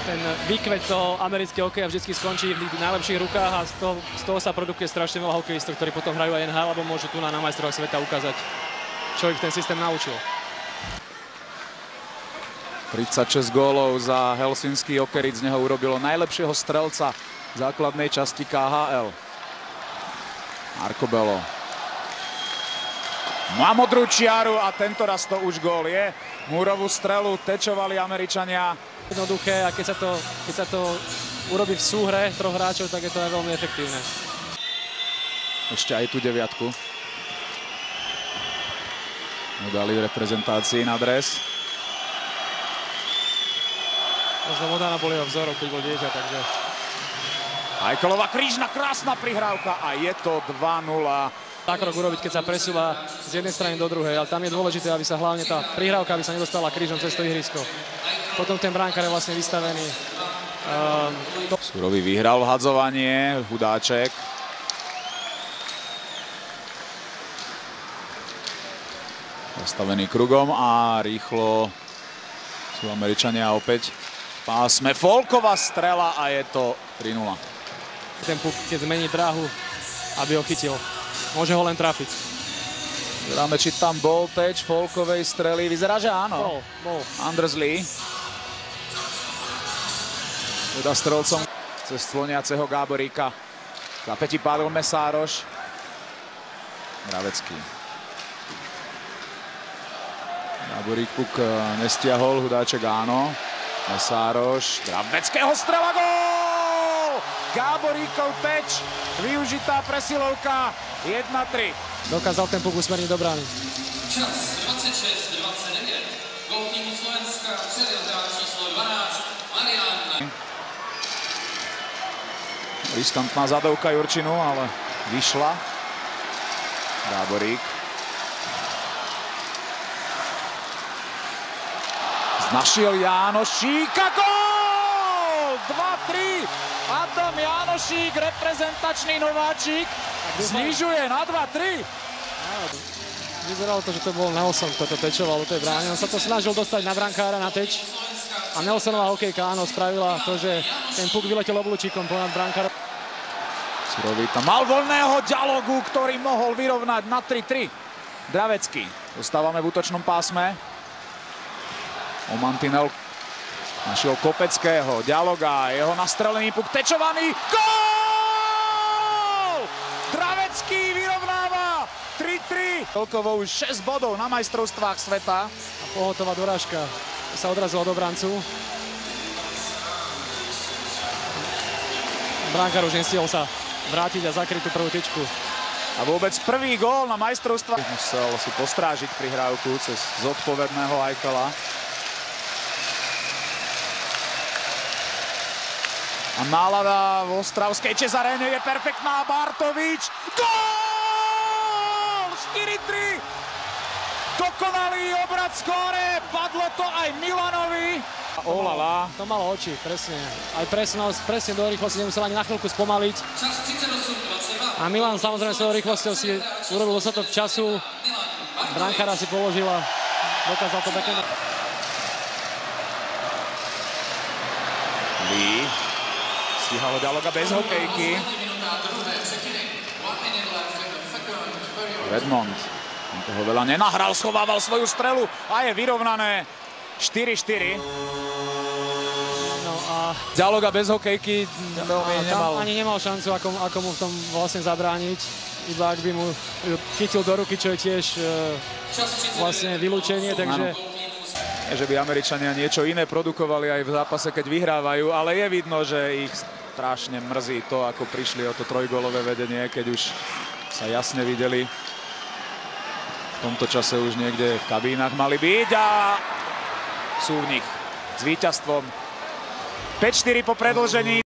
ten výkvet toho amerického hokeja vždy skončí v najlepších rukách a z toho sa produkuje strašne veľa hokejistov, ktorí potom hrajú aj NHL, alebo môžu tu na majstrovstvách sveta ukázať, čo ich ten systém naučil. 36 gólov za helsinský Jokerit, z neho urobilo najlepšieho strelca základnej časti KHL. Marco Bello. Má modrú čiaru a tentoraz to už gól je. Múrovú strelu tečovali Američania. Jednoduché a keď sa to urobí v súhre troch hráčov, tak je to aj veľmi efektívne. Ešte aj tú deviatku mu dali v reprezentácii na dres. Možno Modana bol jeho vzorom, keď bol dieťa, takže... Eichelová krížna, krásna prihrávka a je to 2-0. Zákrok urobiť, keď sa presúva z jednej strany do druhej, ale tam je dôležité, aby sa hlavne tá prihrávka, aby sa nedostala krížom cez to ihrisko. Potom ten brankár je vlastne vystavený. Surový vyhral vhadzovanie, Hudáček. Zastavený krugom a rýchlo sú Američania opäť v pásme. Folková strela a je to 3-0. Ten puk, keď zmení dráhu, aby ho chytil. Môže ho len trafiť. Zráme, či tam bol teč Folkovej strely. Vyzerá, že áno. Bol. Anders Lee. Teda strelcom cez stvoniaceho Gáboríka. Za päti padol Mesároš. Dravecký. Gáborík puk nestiahol, Hudáček áno. Mesároš. Draveckého strela, gól! Gáboríkov teč. Využitá presilovka. 1-3. Dokázal ten puk usmerniť do brány. Čas 26-29. Gól týmu Slovenska přelil hráč číslo 12 Marián. Riskantná zadovka Jurčinu, ale vyšla. Gáborík. Našiel Jánošíka, gól! 2-3. Adam Jánošík, reprezentačný nováčik, znižuje na 2-3. Vyzeralo to, že to bol Nelson, kto to tečoval do tej brány. On sa to snažil dostať na brankára na teč. A Nelsonová hokejka, áno, spravila to, že ten puk vyletel oblúčikom ponad brankára. Surový tam mal voľného Ďalogu, ktorý mohol vyrovnať na 3-3. Dravecký. Dostávame v útočnom pásme. Omantinel našiel Kopeckého, Ďaloga, jeho nastrelený puk tečovaný. Gól! Dravecký vyrovnáva 3-3. Celkovo už 6 bodov na majstrovstvách sveta. A pohotová dorážka sa odrazila do brancu. Brankár už nestihol sa vrátiť a zakryť tú prvú tyčku. A vôbec prvý gól na majstrovstvách. Musel si postrážiť prihrávku cez zodpovedného Eichela. A nálada v Ostravskej Čezaréne je perfektná. Bartovič. Gól! 4-3. Dokonalý obrat skóre. Padlo to aj Milanovi. Olala. To malo oči, presne. Aj presnosť, presne do rýchlosti, nemusel ani na chvíľku spomaliť. Čas 38-22. A Milan samozrejme svojou rýchlosťou si urobil dostatok času. Brankára si položil a dokázal to backhand. Lee. Stíhalo Ďaloga bez hokejky. Redmond. On toho veľa nenahral, schovával svoju strelu a je vyrovnané 4-4. No a Ďaloga bez hokejky tam ani nemal šancu, ako mu v tom vlastne zabrániť. Iba ak by mu chytil do ruky, čo je tiež vlastne vylúčenie, takže... Že by Američania niečo iné produkovali aj v zápase, keď vyhrávajú, ale je vidno, že ich strašne mrzí to, ako prišli o to trojgólové vedenie, keď už sa jasne videli. V tomto čase už niekde v kabínach mali byť a sú v nich s víťazstvom 5-4 po predĺžení.